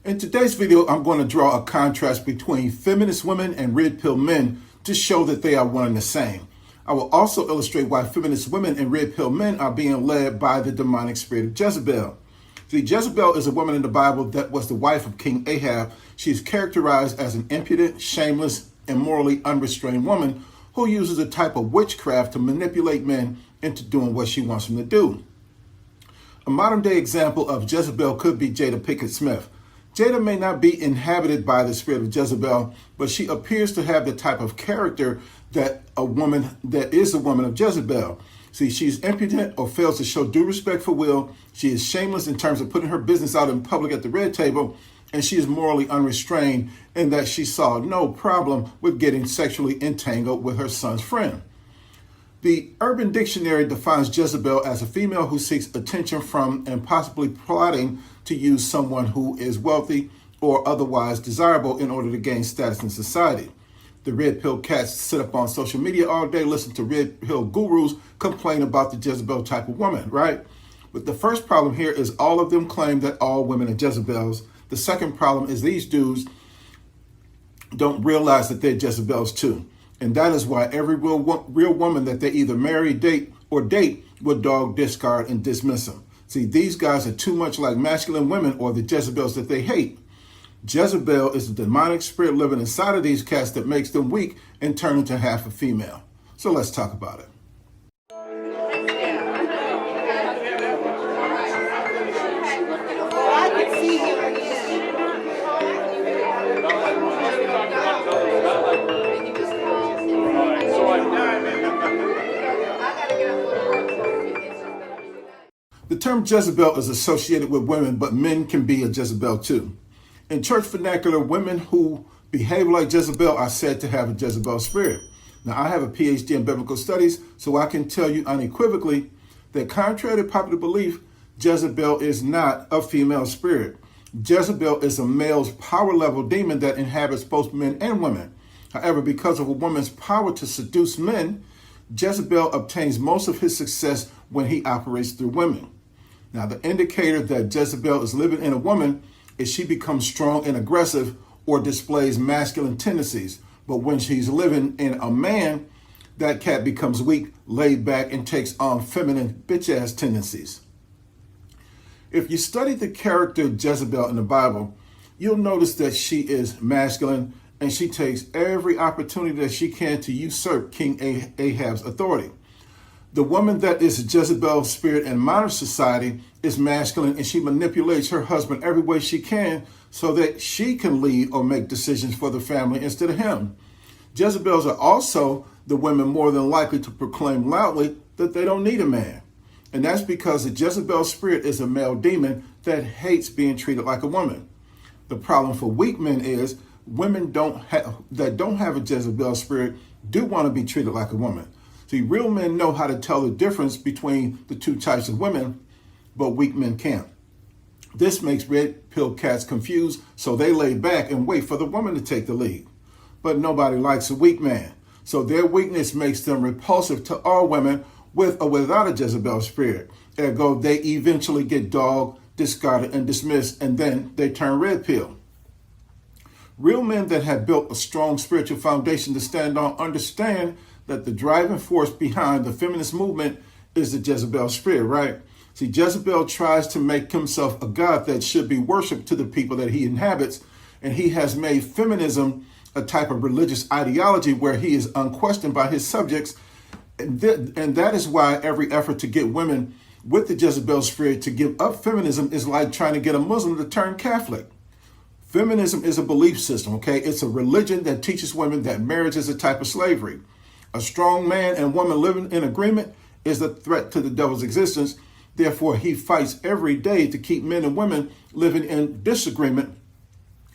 In today's video, I'm going to draw a contrast between feminist women and red pill men to show that they are one and the same. I will also illustrate why feminist women and red pill men are being led by the demonic spirit of Jezebel. See, Jezebel is a woman in the Bible that was the wife of King Ahab. She is characterized as an impudent, shameless, and morally unrestrained woman who uses a type of witchcraft to manipulate men into doing what she wants them to do. A modern day example of Jezebel could be Jada Pinkett Smith. Jada may not be inhabited by the spirit of Jezebel, but she appears to have the type of character that is a woman of Jezebel. See, she's impudent or fails to show due respect for will. She is shameless in terms of putting her business out in public at the red table, and she is morally unrestrained in that she saw no problem with getting sexually entangled with her son's friend. The Urban Dictionary defines Jezebel as a female who seeks attention from and possibly plotting to use someone who is wealthy or otherwise desirable in order to gain status in society. The red pill cats sit up on social media all day, listen to red pill gurus complain about the Jezebel type of woman, right? But the first problem here is all of them claim that all women are Jezebels. The second problem is these dudes don't realize that they're Jezebels too. And that is why every real woman that they either marry, date will dog, discard, and dismiss them. See, these guys are too much like masculine women or the Jezebels that they hate. Jezebel is the demonic spirit living inside of these cats that makes them weak and turn into half a female. So let's talk about it. The term Jezebel is associated with women, but men can be a Jezebel too. In church vernacular, women who behave like Jezebel are said to have a Jezebel spirit. Now, I have a PhD in biblical studies, so I can tell you unequivocally that contrary to popular belief, Jezebel is not a female spirit. Jezebel is a male's power level demon that inhabits both men and women. However, because of a woman's power to seduce men, Jezebel obtains most of his success when he operates through women. Now, the indicator that Jezebel is living in a woman is she becomes strong and aggressive or displays masculine tendencies. But when she's living in a man, that cat becomes weak, laid back, and takes on feminine bitch-ass tendencies. If you study the character of Jezebel in the Bible, you'll notice that she is masculine and she takes every opportunity that she can to usurp King Ahab's authority. The woman that is Jezebel's spirit in modern society is masculine, and she manipulates her husband every way she can so that she can lead or make decisions for the family instead of him. Jezebels are also the women more than likely to proclaim loudly that they don't need a man. And that's because the Jezebel spirit is a male demon that hates being treated like a woman. The problem for weak men is women that don't have a Jezebel spirit do want to be treated like a woman. See, real men know how to tell the difference between the two types of women, but weak men can't. This makes red pill cats confused, so they lay back and wait for the woman to take the lead. But nobody likes a weak man, so their weakness makes them repulsive to all women with or without a Jezebel spirit. Ergo, they eventually get dogged, discarded, and dismissed, and then they turn red pill. Real men that have built a strong spiritual foundation to stand on understand that the driving force behind the feminist movement is the Jezebel spirit, right? See, Jezebel tries to make himself a god that should be worshipped to the people that he inhabits, and he has made feminism a type of religious ideology where he is unquestioned by his subjects, and that is why every effort to get women with the Jezebel spirit to give up feminism is like trying to get a Muslim to turn Catholic. Feminism is a belief system, okay? It's a religion that teaches women that marriage is a type of slavery. A strong man and woman living in agreement is a threat to the devil's existence. Therefore, he fights every day to keep men and women living in disagreement.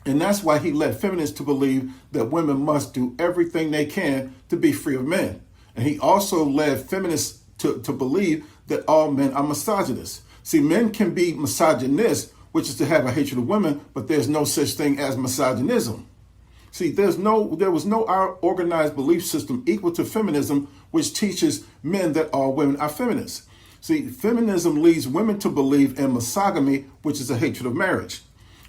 And that's why he led feminists to believe that women must do everything they can to be free of men. And he also led feminists to believe that all men are misogynists. See, men can be misogynist, which is to have a hatred of women, but there's no such thing as misogynism. See, there was no organized belief system equal to feminism, which teaches men that all women are feminists. See, feminism leads women to believe in monogamy, which is a hatred of marriage.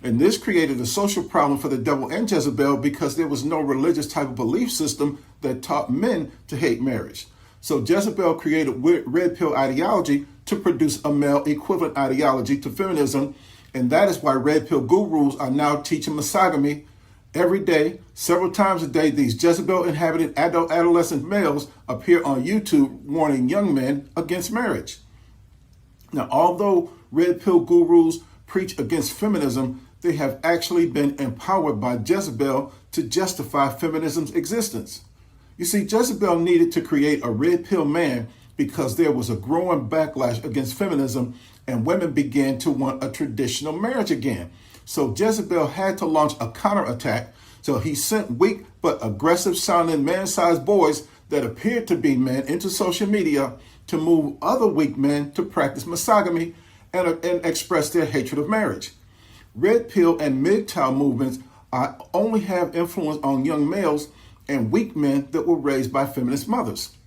And this created a social problem for the devil and Jezebel because there was no religious type of belief system that taught men to hate marriage. So Jezebel created red pill ideology to produce a male equivalent ideology to feminism. And that is why red pill gurus are now teaching monogamy every day, several times a day. These Jezebel inhabited adolescent males appear on YouTube warning young men against marriage. Now, although red pill gurus preach against feminism, they have actually been empowered by Jezebel to justify feminism's existence. You see, Jezebel needed to create a red pill man because there was a growing backlash against feminism and women began to want a traditional marriage again. So Jezebel had to launch a counterattack. So he sent weak but aggressive sounding man-sized boys that appeared to be men into social media to move other weak men to practice monogamy and express their hatred of marriage. Red pill and MGTOW movements only have influence on young males and weak men that were raised by feminist mothers.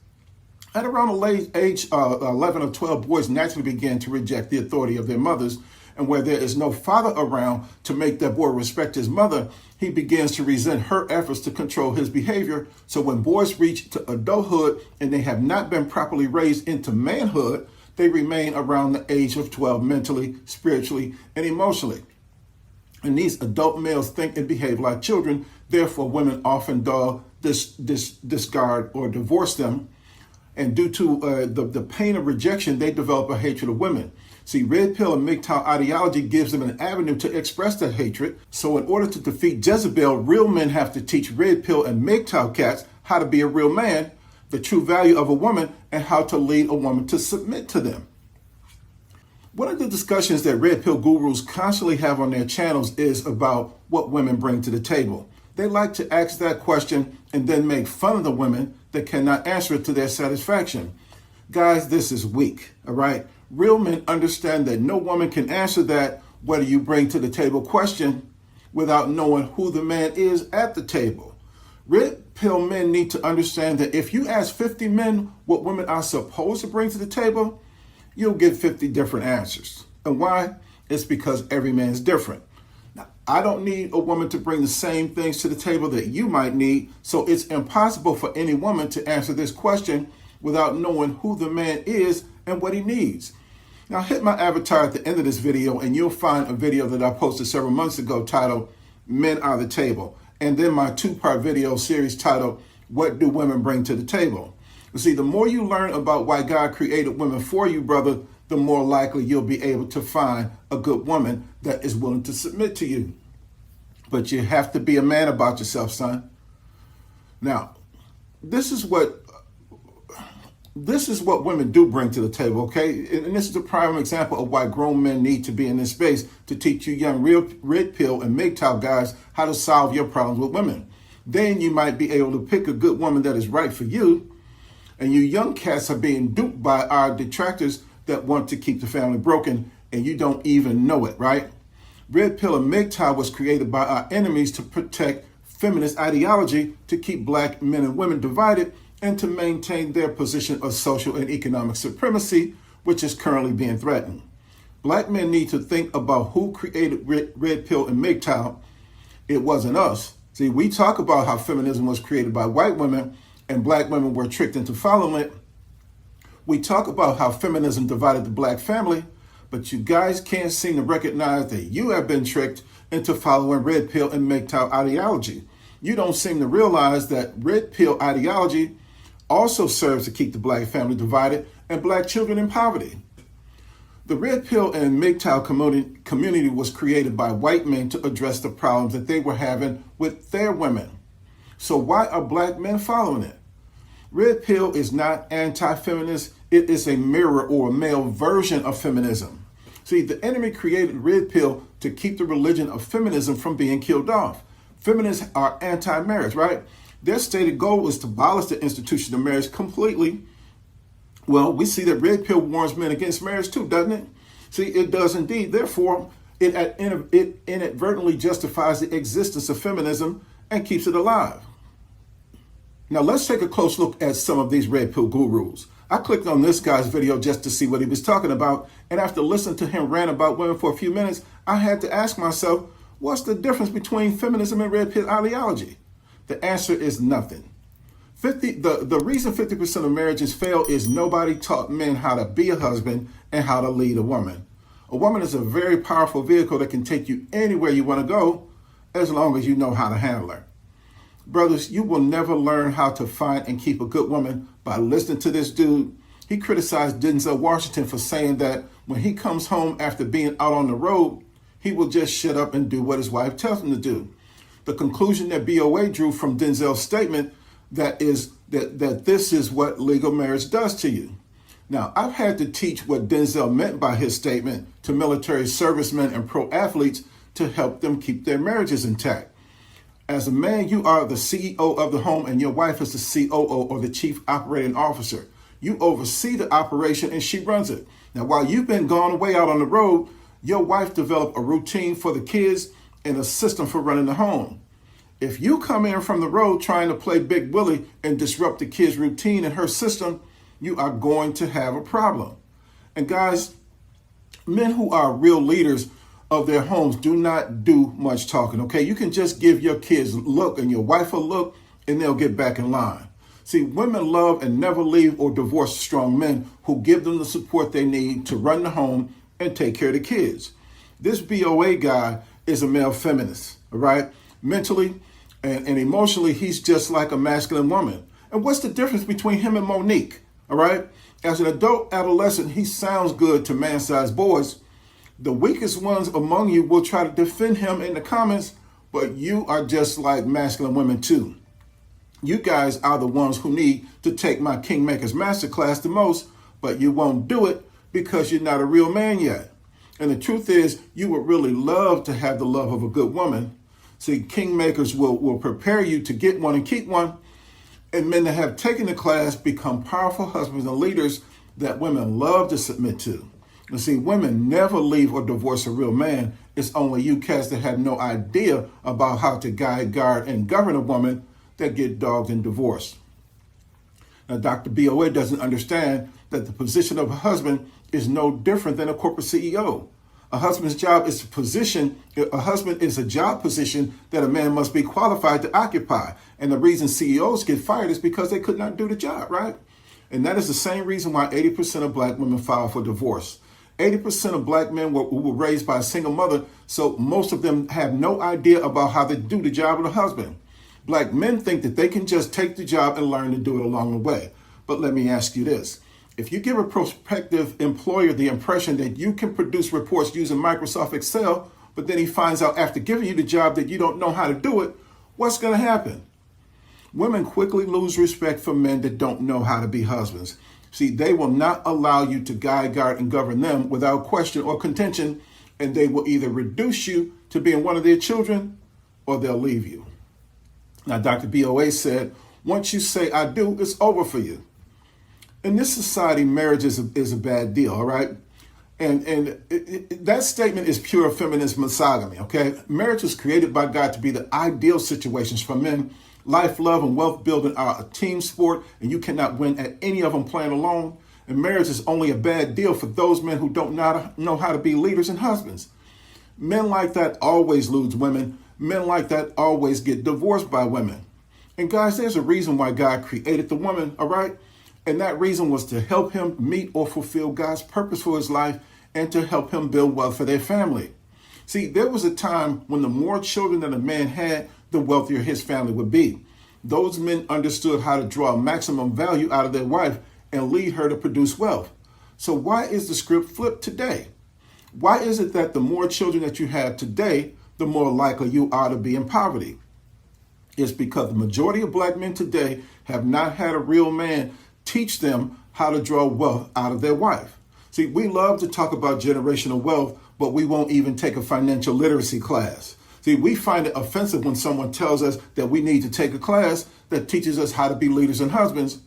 At around the age 11 or 12, boys naturally began to reject the authority of their mothers. And where there is no father around to make that boy respect his mother, he begins to resent her efforts to control his behavior. So when boys reach to adulthood and they have not been properly raised into manhood, they remain around the age of 12 mentally, spiritually, and emotionally. And these adult males think and behave like children. Therefore, women often discard or divorce them. And due to the pain of rejection, they develop a hatred of women. See, red pill and MGTOW ideology gives them an avenue to express that hatred. So in order to defeat Jezebel, real men have to teach red pill and MGTOW cats how to be a real man, the true value of a woman, and how to lead a woman to submit to them. One of the discussions that red pill gurus constantly have on their channels is about what women bring to the table. They like to ask that question and then make fun of the women that cannot answer it to their satisfaction. Guys, this is weak, all right? Real men understand that no woman can answer that what do you bring to the table question without knowing who the man is at the table. Red pill men need to understand that if you ask 50 men what women are supposed to bring to the table, you'll get 50 different answers. And why? It's because every man is different. Now, I don't need a woman to bring the same things to the table that you might need, so it's impossible for any woman to answer this question without knowing who the man is and what he needs. Now hit my avatar at the end of this video and you'll find a video that I posted several months ago titled Men Are the Table, and then my two-part video series titled What Do Women Bring to the Table? You see, the more you learn about why God created women for you, brother, the more likely you'll be able to find a good woman that is willing to submit to you. But you have to be a man about yourself, son. Now, this is what women do bring to the table, okay? And this is a prime example of why grown men need to be in this space to teach you young red pill and MGTOW guys how to solve your problems with women. Then you might be able to pick a good woman that is right for you. And you young cats are being duped by our detractors that want to keep the family broken, and you don't even know it, right? Red pill and MGTOW was created by our enemies to protect feminist ideology, to keep black men and women divided, and to maintain their position of social and economic supremacy, which is currently being threatened. Black men need to think about who created red pill and MGTOW. It wasn't us. See, we talk about how feminism was created by white women and black women were tricked into following it. We talk about how feminism divided the black family, but you guys can't seem to recognize that you have been tricked into following red pill and MGTOW ideology. You don't seem to realize that red pill ideology also serves to keep the black family divided and black children in poverty. The red pill and MGTOW community was created by white men to address the problems that they were having with their women. So why are black men following it? Red pill is not anti-feminist. It is a mirror or a male version of feminism. See, the enemy created red pill to keep the religion of feminism from being killed off. Feminists are anti-marriage, right? Their stated goal is to abolish the institution of marriage completely. Well, we see that red pill warns men against marriage too, doesn't it? See, it does indeed. Therefore, it inadvertently justifies the existence of feminism and keeps it alive. Now, let's take a close look at some of these red pill gurus. I clicked on this guy's video just to see what he was talking about. And after listening to him rant about women for a few minutes, I had to ask myself, What's the difference between feminism and red pill ideology? The answer is nothing. The reason 50% of marriages fail is nobody taught men how to be a husband and how to lead a woman. A woman is a very powerful vehicle that can take you anywhere you want to go as long as you know how to handle her. Brothers, you will never learn how to find and keep a good woman by listening to this dude. He criticized Denzel Washington for saying that when he comes home after being out on the road, he will just shut up and do what his wife tells him to do. The conclusion that BOA drew from Denzel's statement that this is what legal marriage does to you. Now, I've had to teach what Denzel meant by his statement to military servicemen and pro athletes to help them keep their marriages intact. As a man, you are the CEO of the home and your wife is the COO or the chief operating officer. You oversee the operation and she runs it. Now, while you've been gone away out on the road, your wife developed a routine for the kids and a system for running the home. If you come in from the road trying to play Big Willie and disrupt the kids' routine and her system, you are going to have a problem. And guys, men who are real leaders of their homes do not do much talking, okay? You can just give your kids a look and your wife a look and they'll get back in line. See, women love and never leave or divorce strong men who give them the support they need to run the home and take care of the kids. This BOA guy is a male feminist, all right? Mentally and emotionally, he's just like a masculine woman. And what's the difference between him and Monique, all right? As an adult adolescent, he sounds good to man-sized boys. The weakest ones among you will try to defend him in the comments, but you are just like masculine women too. You guys are the ones who need to take my Kingmakers Masterclass the most, but you won't do it because you're not a real man yet. And the truth is, you would really love to have the love of a good woman. See, Kingmakers will prepare you to get one and keep one. And men that have taken the class become powerful husbands and leaders that women love to submit to. And see, women never leave or divorce a real man. It's only you cats that have no idea about how to guide, guard, and govern a woman that get dogged and divorced. Now, Dr. BOA doesn't understand that the position of a husband is no different than a corporate CEO. A husband's job is a husband is a job position that a man must be qualified to occupy. And the reason CEOs get fired is because they could not do the job, right? And that is the same reason why 80% of black women file for divorce. 80% of black men were raised by a single mother, so most of them have no idea about how to do the job of a husband. Black men think that they can just take the job and learn to do it along the way. But let me ask you this. If you give a prospective employer the impression that you can produce reports using Microsoft Excel, but then he finds out after giving you the job that you don't know how to do it, what's going to happen? Women quickly lose respect for men that don't know how to be husbands. See, they will not allow you to guide, guard, and govern them without question or contention, and they will either reduce you to being one of their children or they'll leave you. Now, Dr. BOA said, once you say I do, it's over for you. In this society, marriage is a bad deal, all right? And that statement is pure feminist misogyny, okay? Marriage was created by God to be the ideal situations for men. Life, love, and wealth building are a team sport, and you cannot win at any of them playing alone. And marriage is only a bad deal for those men who don't know how to be leaders and husbands. Men like that always lose women. Men like that always get divorced by women. And guys, there's a reason why God created the woman, all right? And that reason was to help him meet or fulfill God's purpose for his life and to help him build wealth for their family. See, there was a time when the more children that a man had, the wealthier his family would be. Those men understood how to draw maximum value out of their wife and lead her to produce wealth. So why is the script flipped today? Why is it that the more children that you have today, the more likely you are to be in poverty? It's because the majority of black men today have not had a real man teach them how to draw wealth out of their wife. See, we love to talk about generational wealth, but we won't even take a financial literacy class. See, we find it offensive when someone tells us that we need to take a class that teaches us how to be leaders and husbands.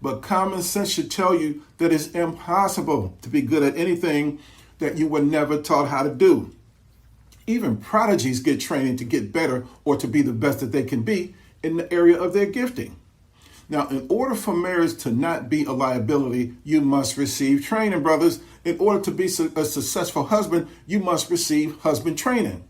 But common sense should tell you that it's impossible to be good at anything that you were never taught how to do. Even prodigies get training to get better or to be the best that they can be in the area of their gifting. Now, in order for marriage to not be a liability, you must receive training, brothers. In order to be a successful husband, you must receive husband training.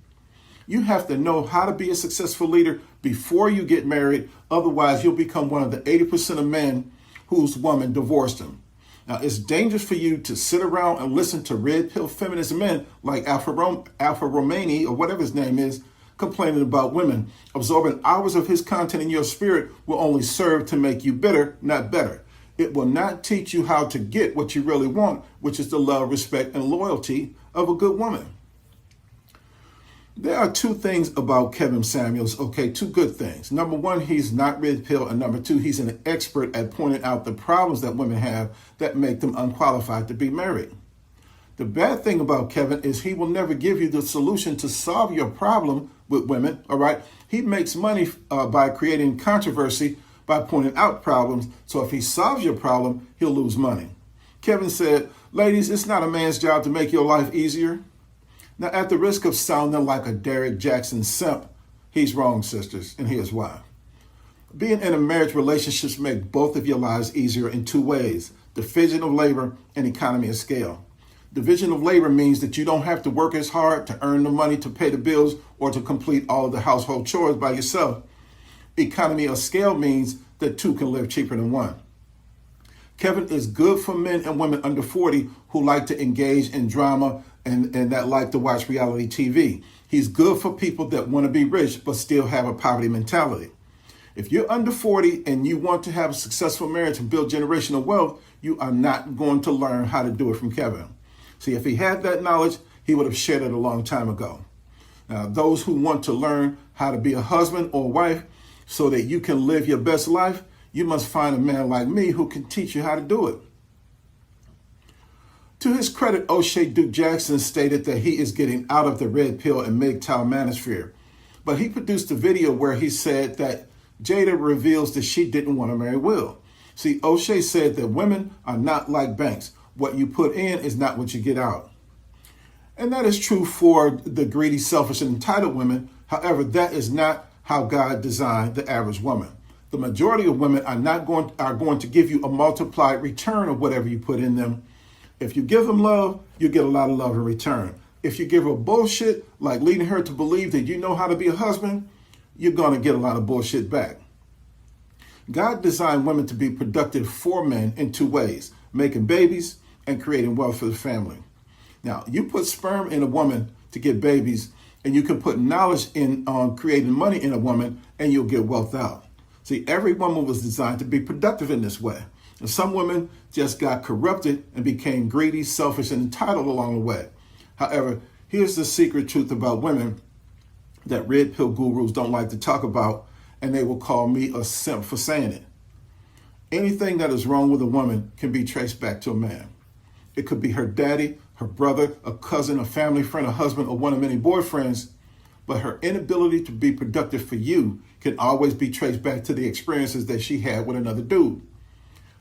You have to know how to be a successful leader before you get married. Otherwise, you'll become one of the 80% of men whose woman divorced him. Now, it's dangerous for you to sit around and listen to red pill feminist men like Alpha Romani, or whatever his name is, complaining about women. Absorbing hours of his content in your spirit will only serve to make you bitter, not better. It will not teach you how to get what you really want, which is the love, respect, and loyalty of a good woman. There are two things about Kevin Samuels, okay, two good things. Number one, he's not red pill, and number two, he's an expert at pointing out the problems that women have that make them unqualified to be married. The bad thing about Kevin is he will never give you the solution to solve your problem with women, all right? He makes money by creating controversy by pointing out problems, so if he solves your problem, he'll lose money. Kevin said, ladies, it's not a man's job to make your life easier. Now, at the risk of sounding like a Derek Jackson simp, he's wrong, sisters, and here's why. Being in a marriage relationship makes both of your lives easier in two ways: division of labor and economy of scale. Division of labor means that you don't have to work as hard to earn the money to pay the bills or to complete all of the household chores by yourself. Economy of scale means that two can live cheaper than one. Kevin is good for men and women under 40 who like to engage in drama and that like to watch reality TV. He's good for people that want to be rich but still have a poverty mentality. If you're under 40 and you want to have a successful marriage and build generational wealth, you are not going to learn how to do it from Kevin. See, if he had that knowledge, he would have shared it a long time ago. Now, those who want to learn how to be a husband or wife so that you can live your best life, you must find a man like me who can teach you how to do it. To his credit, O'Shea Duke Jackson stated that he is getting out of the red pill and MGTOW manosphere. But he produced a video where he said that Jada reveals that she didn't want to marry Will. See, O'Shea said that women are not like banks. What you put in is not what you get out. And that is true for the greedy, selfish, and entitled women. However, that is not how God designed the average woman. The majority of women are going to give you a multiplied return of whatever you put in them. If you give them love, you get a lot of love in return. If you give her bullshit, like leading her to believe that you know how to be a husband, you're going to get a lot of bullshit back. God designed women to be productive for men in two ways: making babies and creating wealth for the family. Now, you put sperm in a woman to get babies, and you can put knowledge in on creating money in a woman, and you'll get wealth out. See, every woman was designed to be productive in this way. And some women just got corrupted and became greedy, selfish, and entitled along the way. However, here's the secret truth about women that red pill gurus don't like to talk about, and they will call me a simp for saying it. Anything that is wrong with a woman can be traced back to a man. It could be her daddy, her brother, a cousin, a family friend, a husband, or one of many boyfriends. But her inability to be productive for you can always be traced back to the experiences that she had with another dude.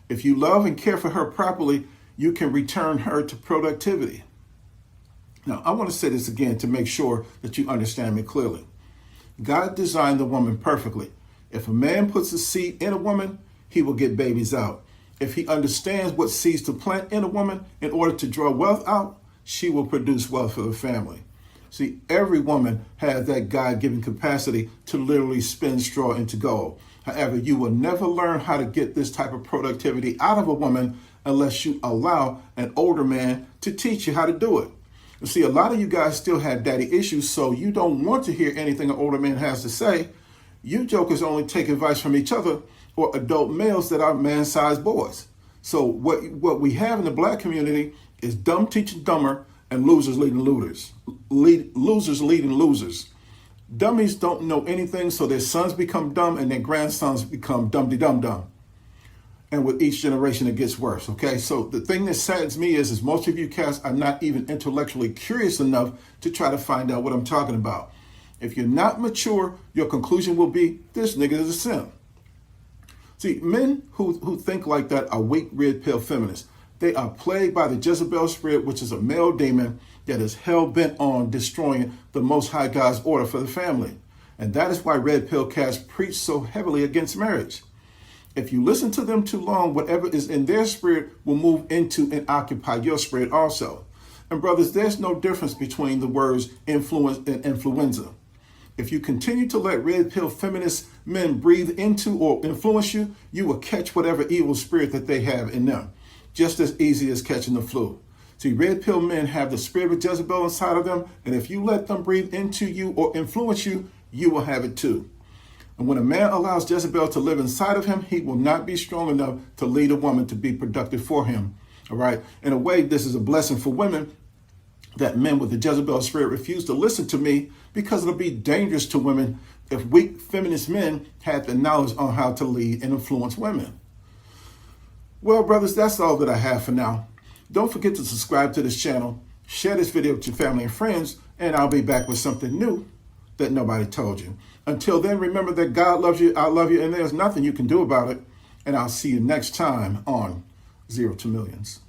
If you love and care for her properly, you can return her to productivity. Now, I want to say this again to make sure that you understand me clearly. God designed the woman perfectly. If a man puts a seed in a woman, he will get babies out. If he understands what seeds to plant in a woman in order to draw wealth out, she will produce wealth for the family. See, every woman has that God-given capacity to literally spin straw into gold. However, you will never learn how to get this type of productivity out of a woman unless you allow an older man to teach you how to do it. You see, a lot of you guys still have daddy issues, so you don't want to hear anything an older man has to say. You jokers only take advice from each other or adult males that are man-sized boys. So what we have in the black community is dumb teaching dumber and losers leading losers. Losers leading losers. Dummies don't know anything, so their sons become dumb and their grandsons become dum-de-dum-dum. And with each generation, it gets worse, okay? So the thing that saddens me is most of you cats are not even intellectually curious enough to try to find out what I'm talking about. If you're not mature, your conclusion will be, this nigga is a simp. See, men who think like that are weak, red pill feminists. They are plagued by the Jezebel Spirit, which is a male demon that is hell-bent on destroying the Most High God's order for the family. And that is why red pill cats preach so heavily against marriage. If you listen to them too long, whatever is in their spirit will move into and occupy your spirit also. And brothers, there's no difference between the words influence and influenza. If you continue to let red pill feminist men breathe into or influence you, you will catch whatever evil spirit that they have in them, just as easy as catching the flu. See, red pill men have the spirit of Jezebel inside of them, and if you let them breathe into you or influence you, you will have it too. And when a man allows Jezebel to live inside of him, he will not be strong enough to lead a woman to be productive for him. All right. In a way, this is a blessing for women that men with the Jezebel spirit refuse to listen to me, because it'll be dangerous to women if weak feminist men had the knowledge on how to lead and influence women. Well, brothers, that's all that I have for now. Don't forget to subscribe to this channel, share this video with your family and friends, and I'll be back with something new that nobody told you. Until then, remember that God loves you, I love you, and there's nothing you can do about it. And I'll see you next time on 0 to Millions.